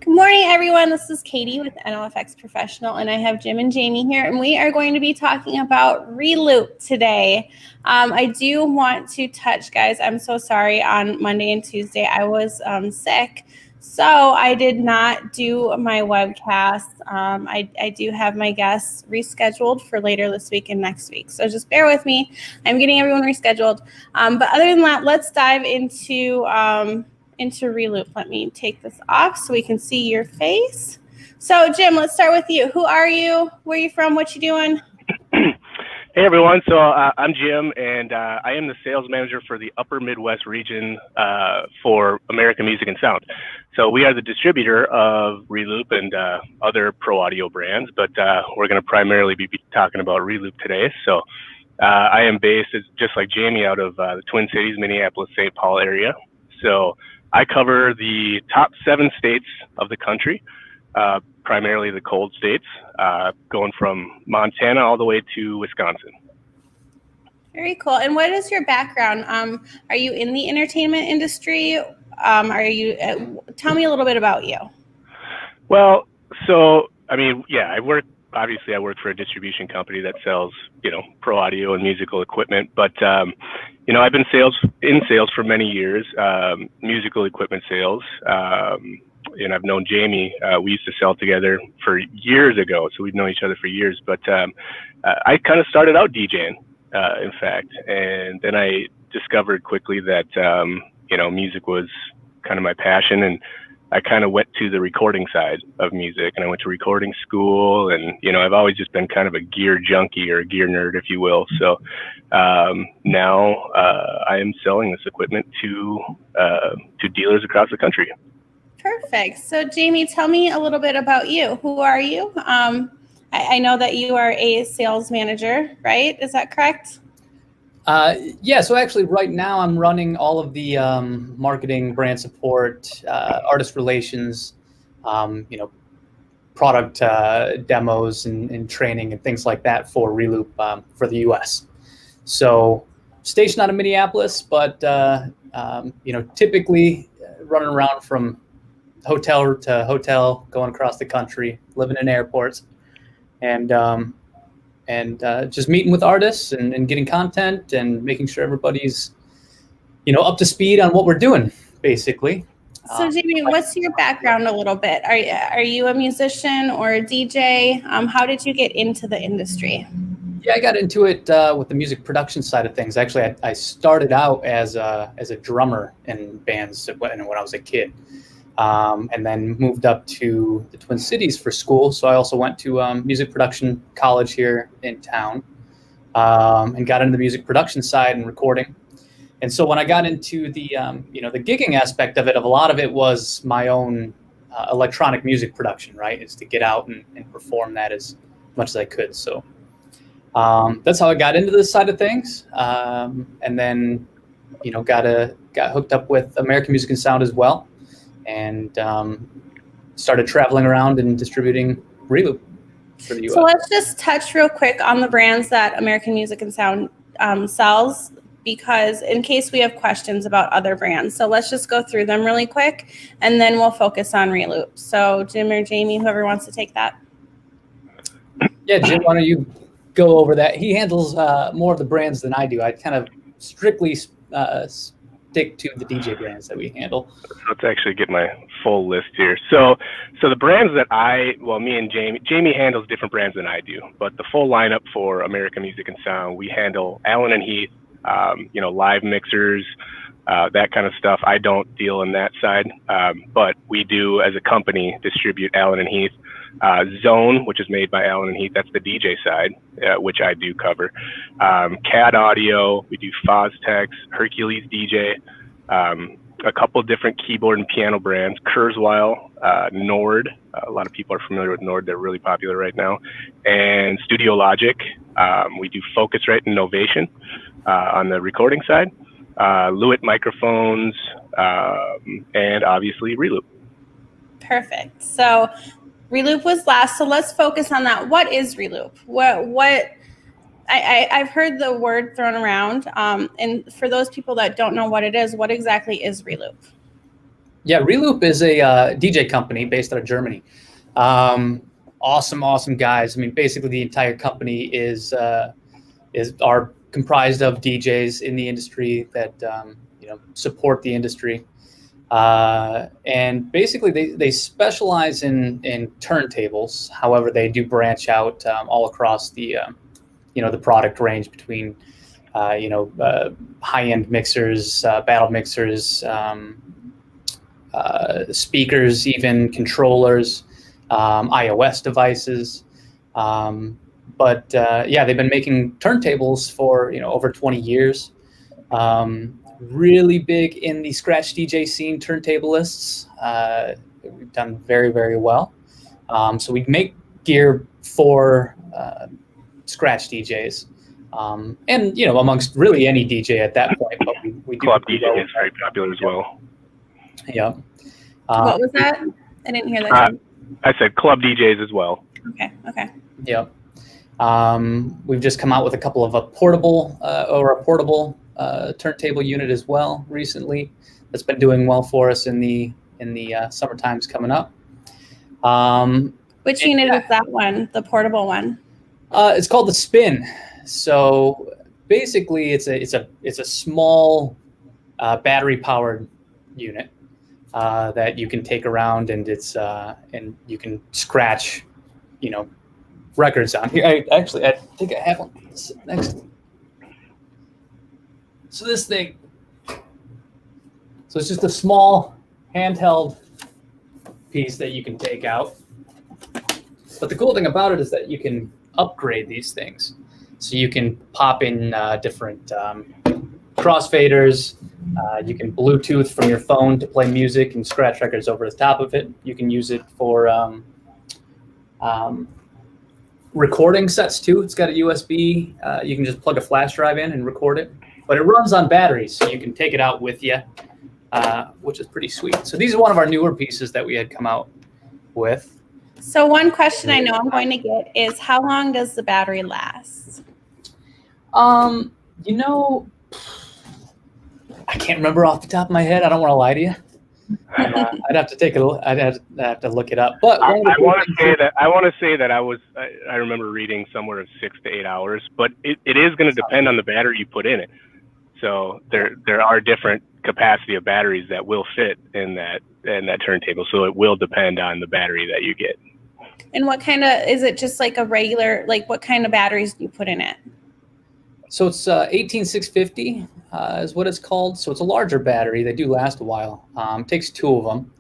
Good morning, everyone. This is Katie with NOFX Professional, and I have Jim and Jamie here, and we are going to be talking about Reloop today. I do want to touch, guys, I'm so sorry, on Monday and Tuesday I was sick, so I did not do my webcast. I do have my guests rescheduled for later this week and next week, so just bear with me. I'm getting everyone rescheduled. But other than that, let's dive into Reloop. Let me take this off so we can see your face. So Jim, let's start with you. Who are you? Where are you from? What you doing? Hey everyone, so I'm Jim, and I am the sales manager for the Upper Midwest region for American Music and Sound. So we are the distributor of Reloop and other pro audio brands, but we're going to primarily be talking about Reloop today. So I am based, just like Jamie, out of the Twin Cities, Minneapolis, St. Paul area. So I cover the top 7 states of the country, primarily the cold states, going from Montana all the way to Wisconsin. Very cool. And what is your background? Are you in the entertainment industry? Tell me a little bit about you. Well, so, I mean, yeah, I work for a distribution company that sells, pro audio and musical equipment, but, I've been in sales for many years, musical equipment sales, and I've known Jamie. We used to sell together for years ago, so we've known each other for years, but I kind of started out DJing, in fact, and then I discovered quickly that, music was kind of my passion, and I kind of went to the recording side of music, and I went to recording school, and I've always just been kind of a gear junkie or a gear nerd, if you will. So now I am selling this equipment to dealers across the country. Perfect. So Jamie, tell me a little bit about you. Who are you? I know that you are a sales manager, right? Is that correct? Yeah, so actually right now I'm running all of the marketing, brand support, artist relations, product demos and training and things like that for Reloop for the US. So stationed out of Minneapolis, but typically running around from hotel to hotel, going across the country, living in airports, and just meeting with artists and getting content and making sure everybody's, up to speed on what we're doing, basically. So Jamie, what's your background a little bit? Are you a musician or a DJ? How did you get into the industry? Yeah, I got into it with the music production side of things. Actually, I started out as a drummer in bands when I was a kid. And then moved up to the Twin Cities for school. So I also went to music production college here in town, and got into the music production side and recording. And so when I got into the the gigging aspect of it, a lot of it was my own electronic music production, right? Is to get out and perform that as much as I could. So that's how I got into this side of things. And then got hooked up with American Music and Sound as well. And started traveling around and distributing Reloop for the US. So let's just touch real quick on the brands that American Music and Sound sells, because in case we have questions about other brands. So let's just go through them really quick, and then we'll focus on Reloop. So Jim or Jamie, whoever wants to take that. Yeah, Jim, why don't you go over that? He handles more of the brands than I do. I kind of strictly stick to the DJ brands that we handle. Let's actually get my full list here. So the brands that me and Jamie handles different brands than I do, but the full lineup for American Music and Sound, we handle Allen and Heath, live mixers, that kind of stuff. I don't deal in that side, but we do as a company distribute Allen and Heath. Zone, which is made by Allen and Heath, that's the DJ side, which I do cover. CAD Audio, we do Foztex, Hercules DJ, a couple different keyboard and piano brands, Kurzweil, Nord. A lot of people are familiar with Nord. They're really popular right now. And Studio Logic. We do Focusrite and Novation on the recording side. Lewitt microphones, and obviously Reloop. Perfect. So Reloop was last, so let's focus on that. What is Reloop? I've heard the word thrown around, and for those people that don't know what it is, what exactly is Reloop? Yeah, Reloop is a DJ company based out of Germany. Awesome guys. I mean, basically the entire company are comprised of DJs in the industry that support the industry. And basically they specialize in turntables. However, they do branch out all across the the product range between high-end mixers, battle mixers, speakers, even controllers, iOS devices. But they've been making turntables for over 20 years. Really big in the scratch DJ scene, turntablists. We've done very well. So we make gear for scratch DJs, and amongst really any DJ at that point. But we do Club DJ is very popular as well. Yeah. What was that? I didn't hear that. I said club DJs as well. Okay. Yeah. We've just come out with a couple of a portable turntable unit as well recently. That's been doing well for us in the summer times coming up. Which unit is that one? The portable one? It's called the Spin. So basically, it's a small battery powered unit that you can take around, and and you can scratch, records on here. I think I have one next. So this thing, it's just a small handheld piece that you can take out. But the cool thing about it is that you can upgrade these things. So you can pop in different crossfaders. You can Bluetooth from your phone to play music and scratch records over the top of it. You can use it for recording sets too. It's got a USB. You can just plug a flash drive in and record it. But it runs on batteries, so you can take it out with you, which is pretty sweet. So these are one of our newer pieces that we had come out with. So one question I know I'm going to get is, how long does the battery last? I can't remember off the top of my head. I don't want to lie to you. I'd have to take a. I'd have to look it up. But I want to say that I remember reading somewhere of 6 to 8 hours. But it is going to depend on the battery you put in it. So there are different capacity of batteries that will fit in that turntable. So it will depend on the battery that you get. And what kind of, is it just like a regular, like what kind of batteries do you put in it? So it's 18650 is what it's called. So it's a larger battery. They do last a while. It takes 2 of them.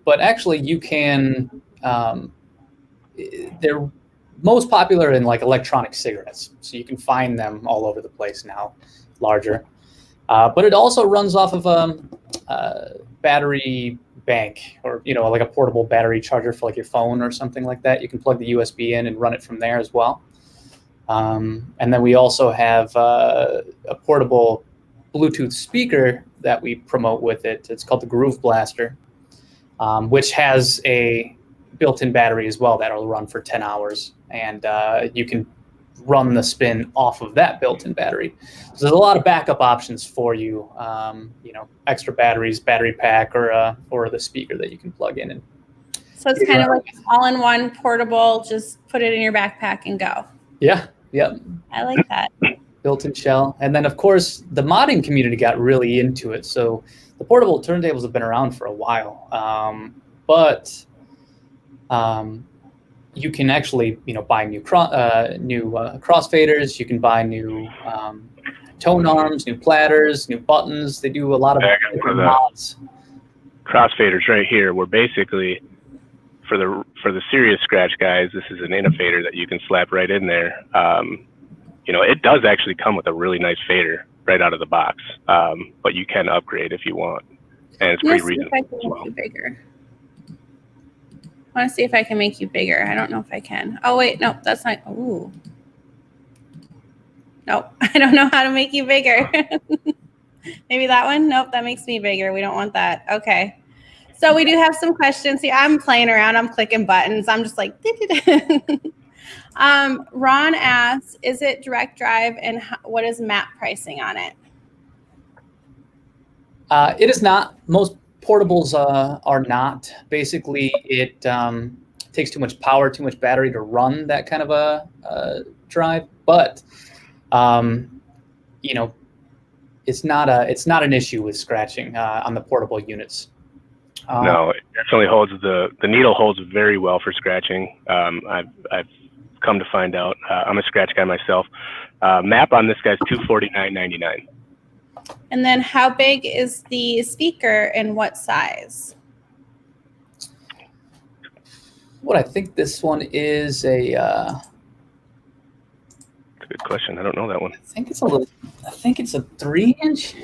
But actually you can, they're most popular in like electronic cigarettes. So you can find them all over the place now, larger. But it also runs off of a battery bank, or like a portable battery charger for like your phone or something like that. You can plug the USB in and run it from there as well. And then we also have a portable Bluetooth speaker that we promote with it. It's called the Groove Blaster, which has a built-in battery as well that'll run for 10 hours. And you can run the Spin off of that built-in battery. So there's a lot of backup options for you, extra batteries, battery pack, or the speaker that you can plug in. So it's kind of like all-in-one portable, just put it in your backpack and go. Yeah. I like that. Built-in shell. And then, of course, the modding community got really into it. So the portable turntables have been around for a while. But you can actually, buy new crossfaders. You can buy new tone arms, new platters, new buttons. They do a lot of different mods. Crossfaders right here. We're basically, for the serious scratch guys, this is an innovator that you can slap right in there. It does actually come with a really nice fader right out of the box, but you can upgrade if you want, and it's pretty reasonable as well. I want to see if I can make you bigger. I don't know if I can. Oh wait, no, that's not. Ooh, nope. I don't know how to make you bigger. Maybe that one. Nope, that makes me bigger. We don't want that. Okay. So we do have some questions here. I'm playing around. I'm clicking buttons. I'm just like. Ron asks, "Is it direct drive, and what is map pricing on it?" It is not. Most portables are not. Basically, it takes too much power, too much battery to run that kind of a drive. But you know, it's not an issue with scratching on the portable units. No, it definitely holds the needle holds very well for scratching. I've come to find out. I'm a scratch guy myself. Map on this guy's $249.99. And then how big is the speaker and what size? What I think this one is a. That's a good question. I don't know that one. I think it's a 3-inch.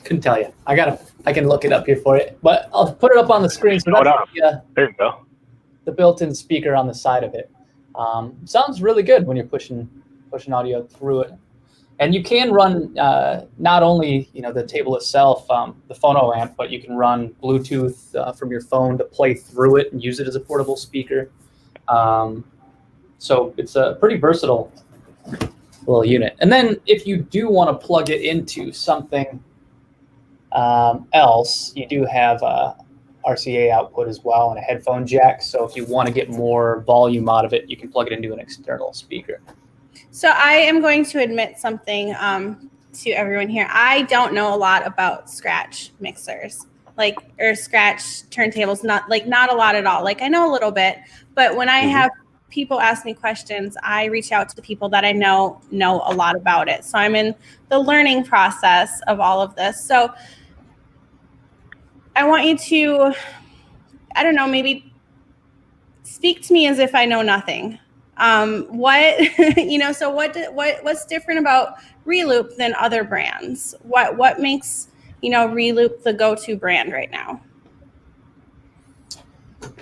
Couldn't tell you. I can look it up here for you, but I'll put it up on the screen. So that's there you go. The built-in speaker on the side of it. Sounds really good when you're pushing audio through it. And you can run not only the table itself, the phono amp, but you can run Bluetooth from your phone to play through it and use it as a portable speaker. So it's a pretty versatile little unit. And then if you do want to plug it into something else, you do have RCA output as well and a headphone jack. So if you want to get more volume out of it, you can plug it into an external speaker. So I am going to admit something to everyone here. I don't know a lot about scratch mixers, or scratch turntables. Not a lot at all. I know a little bit, but when I have people ask me questions, I reach out to the people that I know a lot about it. So I'm in the learning process of all of this. So I want you to, I don't know, maybe speak to me as if I know nothing. What's different about Reloop than other brands? What makes, Reloop the go-to brand right now?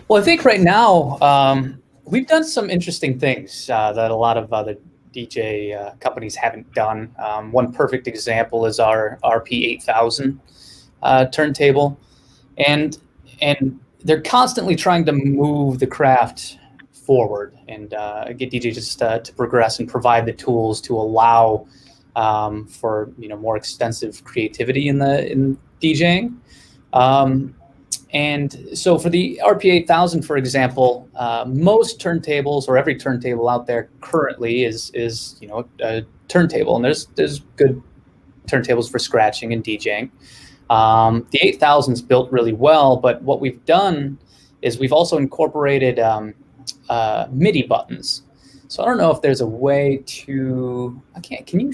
Well, I think right now we've done some interesting things that a lot of other DJ companies haven't done. One perfect example is our RP8000 turntable, and they're constantly trying to move the craft forward and get DJs just to progress and provide the tools to allow for more extensive creativity in DJing. And so for the RP8000, for example, most turntables, or every turntable out there currently is a turntable, and there's good turntables for scratching and DJing. The 8000 is built really well, but what we've done is we've also incorporated MIDI buttons. So I don't know if there's a way to. Can I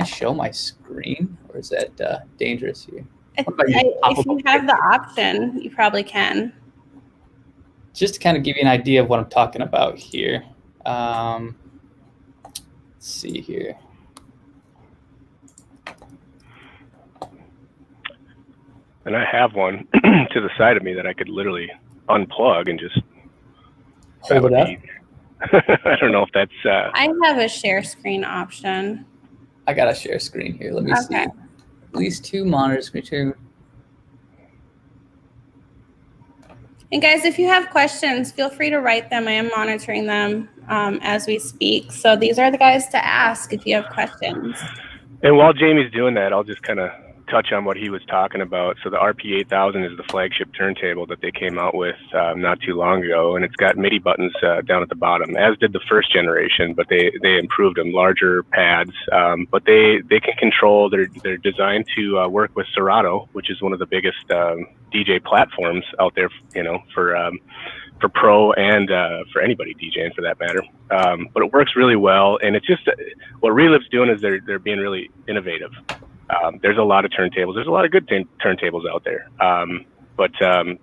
show my screen, or is that dangerous here? If you have the option, you probably can. Just to kind of give you an idea of what I'm talking about here. Let's see here. And I have one to the side of me that I could literally unplug and just hold it up. I don't know if that's. I have a share screen option. I got a share screen here. Let me see. At least 2 monitors. And guys, if you have questions, feel free to write them. I am monitoring them as we speak. So these are the guys to ask if you have questions. And while Jamie's doing that, I'll just kind of touch on what he was talking about. So the RP8000 is the flagship turntable that they came out with not too long ago, and it's got MIDI buttons down at the bottom, as did the first generation, but they improved them, larger pads, but they can control. They're designed to work with Serato, which is one of the biggest DJ platforms out there, for pro and for anybody DJing for that matter. But it works really well, and it's just what Reloop's doing is they're being really innovative. There's a lot of turntables. There's a lot of good turntables out there, but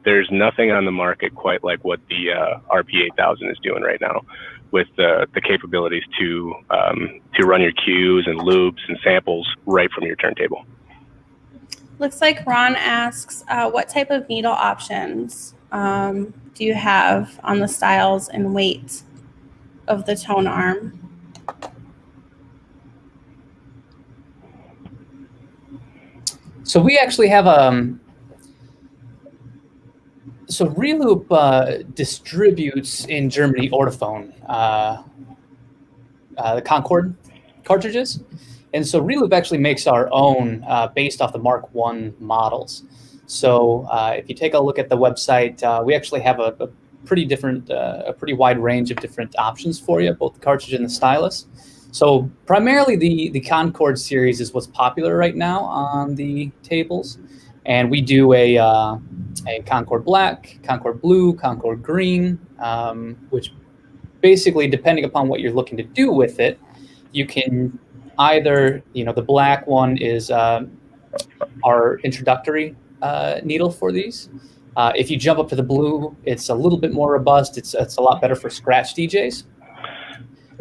there's nothing on the market quite like what the RP8000 is doing right now, with the capabilities to run your cues and loops and samples right from your turntable. Looks like Ron asks, what type of needle options do you have on the styles and weight of the tone arm? So we actually have so Reloop distributes in Germany Ortophone, the Concord cartridges. And so Reloop actually makes our own based off the Mark I models. So if you take a look at the website, we actually have a pretty wide range of different options for you, both the cartridge and the stylus. So primarily the Concord series is what's popular right now on the tables. And we do a Concord Black, Concord Blue, Concord Green, which basically, depending upon what you're looking to do with it, you can either, the black one is our introductory needle for these. If you jump up to the blue, it's a little bit more robust. It's a lot better for scratch DJs.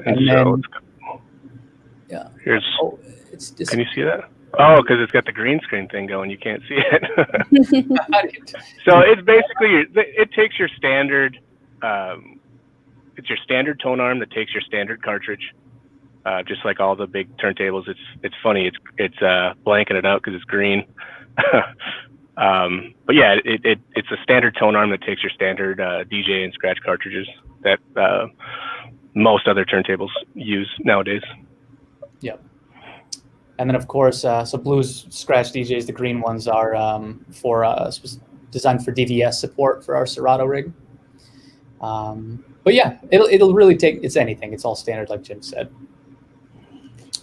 And then, yeah. Here's. Oh, it's just. Can you see that? Oh, because it's got the green screen thing going. You can't see it. So it's basically it takes your standard. It's your standard tone arm that takes your standard cartridge. Just like all the big turntables, it's funny. It's blanking it out because it's green. But yeah, it's a standard tone arm that takes your standard DJ and scratch cartridges that most other turntables use nowadays. Yep. And then of course, so blues scratch DJs, the green ones are designed for DVS support for our Serato rig. But yeah, it'll really take, it's anything. It's all standard, like Jim said.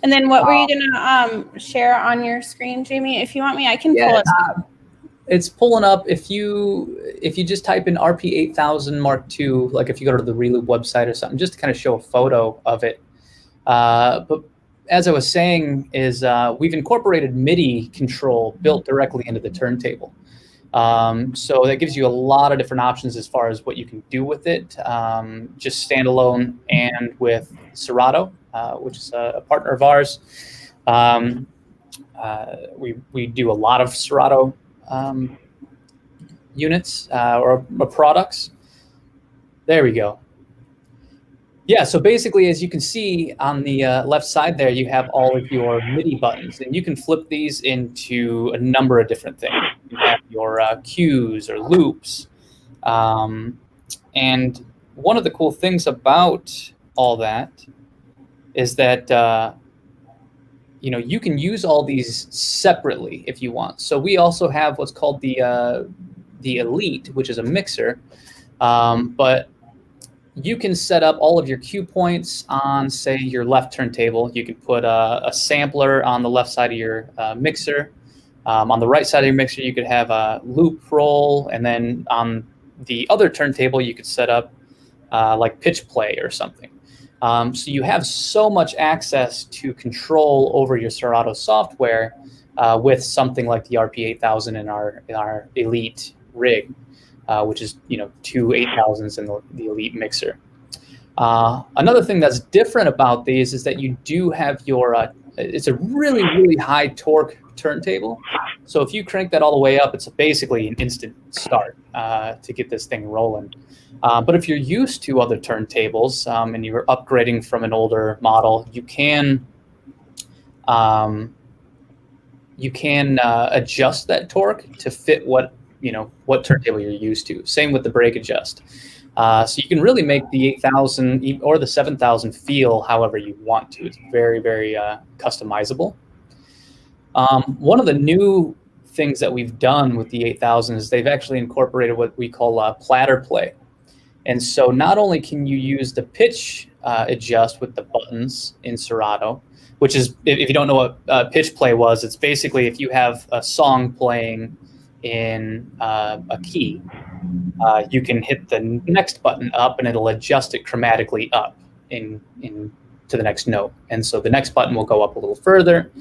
And then what were you gonna share on your screen, Jamie? If you want me, I can pull it up. It's pulling up. If you just type in RP8000 Mark II, like if you go to the Reloop website or something, just to kind of show a photo of it. But as I was saying, is we've incorporated MIDI control built directly into the turntable. So that gives you a lot of different options as far as what you can do with it, just standalone and with Serato, which is a partner of ours. We do a lot of Serato units or products. There we go. Yeah, so basically, as you can see on the left side there, you have all of your MIDI buttons, and you can flip these into a number of different things. You have your cues or loops. And one of the cool things about all that is that, you can use all these separately if you want. So we also have what's called the Elite, which is a mixer, but you can set up all of your cue points on, say, your left turntable. You can put a sampler on the left side of your mixer. On the right side of your mixer, you could have a loop roll. And then on the other turntable, you could set up like pitch play or something. So you have so much access to control over your Serato software with something like the RP8000 in our Elite rig. Which is, 2 8000s in the Elite mixer. Another thing that's different about these is that you do have it's a really, really high torque turntable. So if you crank that all the way up, it's basically an instant start to get this thing rolling. But if you're used to other turntables and you're upgrading from an older model, you can adjust that torque to fit what turntable you're used to. Same with the brake adjust. So you can really make the 8000 or the 7000 feel however you want to. It's very, very customizable. One of the new things that we've done with the 8000 is they've actually incorporated what we call platter play. And so not only can you use the pitch adjust with the buttons in Serato, which is, if you don't know what pitch play was, it's basically if you have a song playing in a key, you can hit the next button up and it'll adjust it chromatically up to the next note. And so the next button will go up a little further.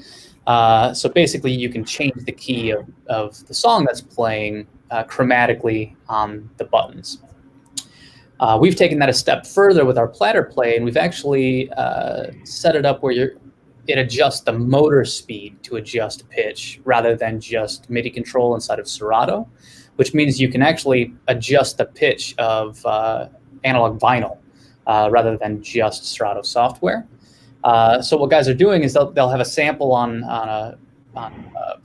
So basically you can change the key of the song that's playing chromatically on the buttons. We've taken that a step further with our platter play, and we've actually set it up where it adjusts the motor speed to adjust pitch rather than just MIDI control inside of Serato, which means you can actually adjust the pitch of analog vinyl rather than just Serato software. So what guys are doing is they'll have a sample on a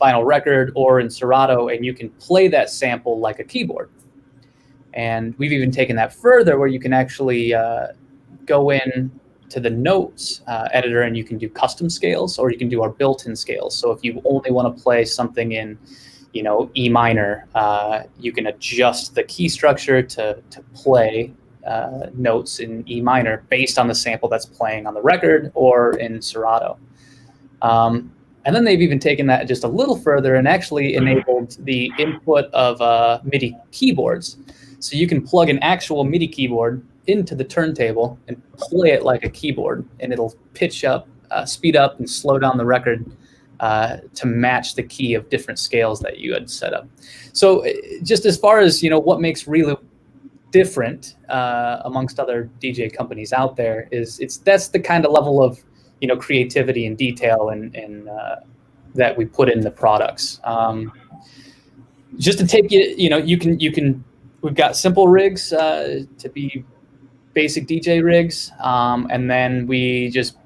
vinyl record or in Serato, and you can play that sample like a keyboard. And we've even taken that further where you can actually go in to the notes editor, and you can do custom scales, or you can do our built-in scales. So if you only want to play something in, E minor, you can adjust the key structure to play notes in E minor based on the sample that's playing on the record or in Serato. And then they've even taken that just a little further and actually enabled the input of MIDI keyboards. So you can plug an actual MIDI keyboard into the turntable and play it like a keyboard, and it'll pitch up, speed up, and slow down the record to match the key of different scales that you had set up. So just as far as, what makes Reloop different amongst other DJ companies out there that's the kind of level of, creativity and detail and that we put in the products. Just to take we've got simple rigs to be basic DJ rigs, and then we just,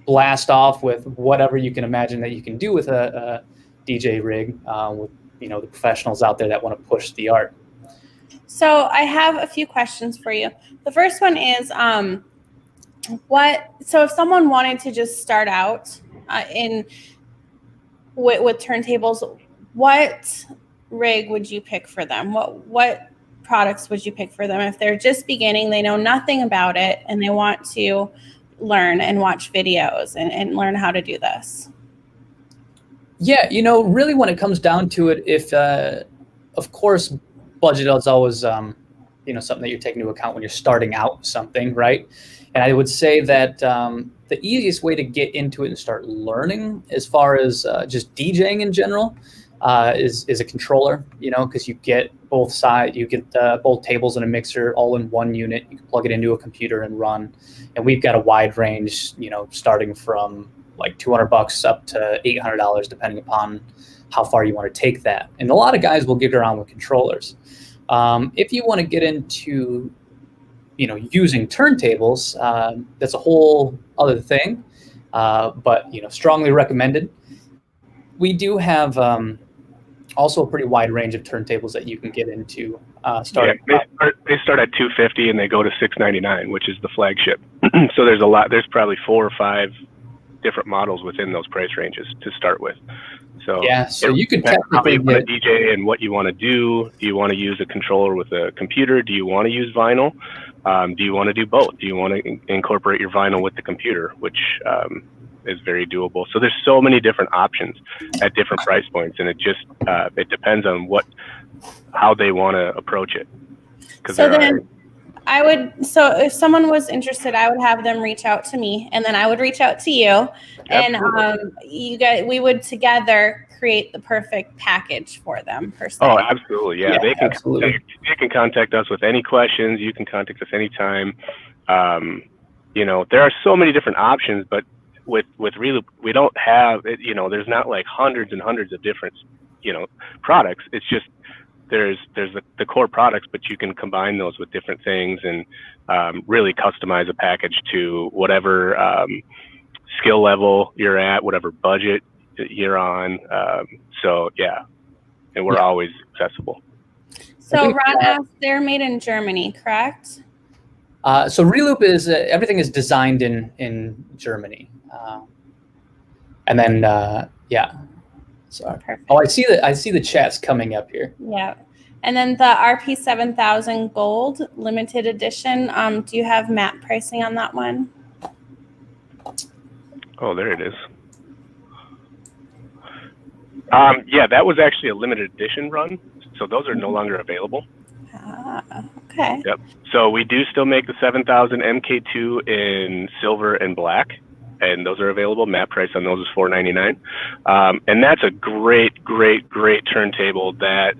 blast off with whatever you can imagine that you can do with a DJ rig with, the professionals out there that want to push the art. So I have a few questions for you. The first one is, so if someone wanted to just start out with turntables, what rig would you pick for them? What products would you pick for them if they're just beginning, they know nothing about it, and they want to learn and watch videos and learn how to do this? Yeah, really when it comes down to it, if of course budget is always something that you're taking into account when you're starting out something, right? And I would say that the easiest way to get into it and start learning as far as just DJing in general is a controller, because you get both sides, you get both tables and a mixer all in one unit. You can plug it into a computer and run. And we've got a wide range, starting from like $200 up to $800, depending upon how far you want to take that. And a lot of guys will get around with controllers. If you want to get into, using turntables, that's a whole other thing, but, strongly recommended. We do have also a pretty wide range of turntables that you can get into. Starting. Yeah, they start at $250 and they go to $699, which is the flagship. So there's probably 4 or 5 different models within those price ranges to start with. So yeah, so you could technically get a DJ and what you want to do. Do you want to use a controller with a computer? Do you want to use vinyl? Do you want to do both? Do you want to incorporate your vinyl with the computer, which is very doable. So there's so many different options at different price points, and it just it depends on how they want to approach it. So if someone was interested, I would have them reach out to me, and then I would reach out to you. Absolutely. And we would together create the perfect package for them per se. Oh, absolutely. Yeah, they can absolutely. They can contact us with any questions. You can contact us anytime. There are so many different options, but with Reloop, we don't have it, there's not like hundreds and hundreds of different, products. It's just there's the core products, but you can combine those with different things and really customize a package to whatever skill level you're at, whatever budget you're on. So yeah, and we're always accessible. So Ron asked, they're made in Germany, correct? So Reloop is everything is designed in Germany, and then Sorry. Perfect. Oh, I see the chats coming up here. Yeah, and then the RP7000 Gold limited edition. Do you have map pricing on that one? Oh, there it is. Yeah, that was actually a limited edition run, so those are no longer available. Okay. Yep. So we do still make the 7000 MK2 in silver and black, and those are available. Map price on those is $499, and that's a great turntable that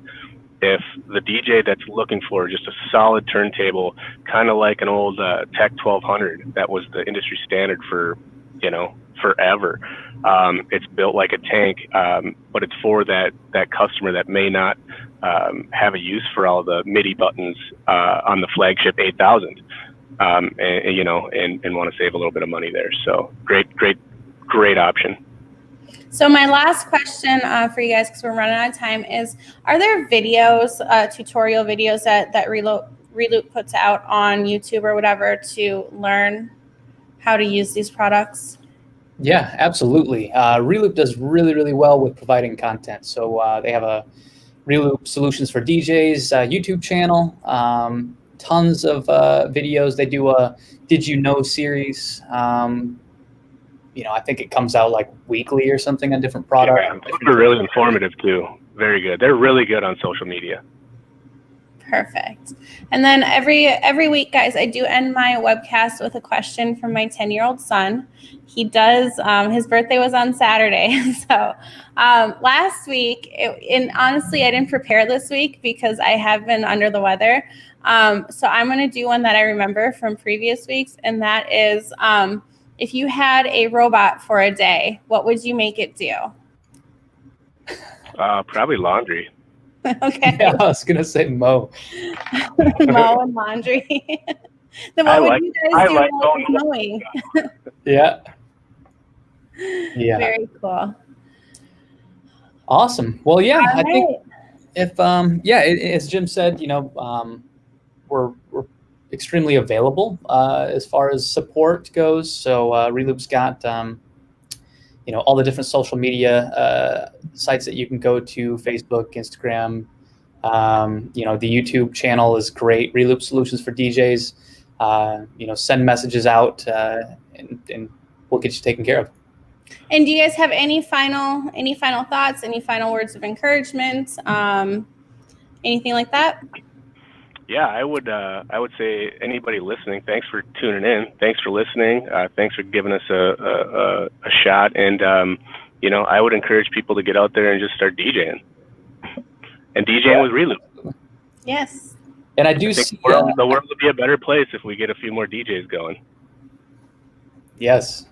if the DJ that's looking for just a solid turntable, kind of like an old Tech 1200 that was the industry standard for, forever. It's built like a tank, but it's for that customer that may not have a use for all the MIDI buttons on the flagship 8000, and want to save a little bit of money there. So great option. So my last question for you guys, because we're running out of time, is: are there videos, tutorial videos that Reloop Reloop puts out on YouTube or whatever to learn how to use these products? Yeah, absolutely. Reloop does really, really well with providing content. So they have a Reloop Solutions for DJs YouTube channel, tons of videos. They do a Did You Know series. I think it comes out like weekly or something on different products. Yeah, they're really informative too. Very good. They're really good on social media. Perfect. And then every week, guys, I do end my webcast with a question from my 10-year-old son. He does, his birthday was on Saturday. So last week, and honestly, I didn't prepare this week because I have been under the weather. So I'm going to do one that I remember from previous weeks. And that is, if you had a robot for a day, what would you make it do? Probably laundry. Okay. Yeah, I was going to say mow. Mow and laundry. Then what would you guys do while it's mowing? Yeah. Yeah. Very cool. Awesome. Well, yeah, All I think right. if as Jim said, we're extremely available as far as support goes. So Reloop's got all the different social media sites that you can go to: Facebook, Instagram. The YouTube channel is great. Reloop Solutions for DJs. Send messages out and we'll get you taken care of. And do you guys have any final thoughts, any final words of encouragement, anything like that? Yeah, I would say anybody listening, thanks for tuning in. Thanks for listening. Thanks for giving us a shot. And I would encourage people to get out there and just start DJing. And DJing with Reloop. Yes. And I do see the world would be a better place if we get a few more DJs going. Yes.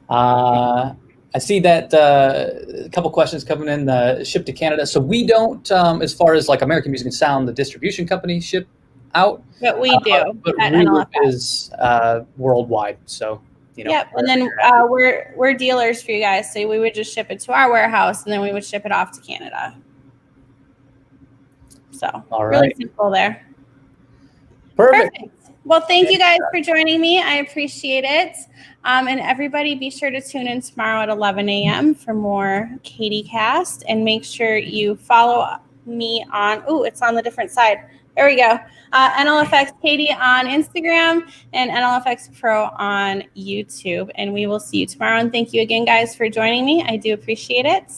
I see that a couple questions coming in, ship to Canada. So we don't, as far as like American Music and Sound, the distribution company, ship out. But we do. But at Reloop NLFS. is worldwide. So, Yep. And then we're dealers for you guys. So we would just ship it to our warehouse and then we would ship it off to Canada. So really simple there. Perfect. Well, thank you guys for joining me. I appreciate it. And everybody be sure to tune in tomorrow at 11 a.m. for more KatieCast. And make sure you follow me on, it's on the different side. There we go. NLFX Katie on Instagram and NLFX Pro on YouTube. And we will see you tomorrow. And thank you again, guys, for joining me. I do appreciate it.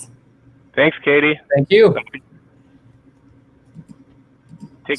Thanks, Katie. Thank you.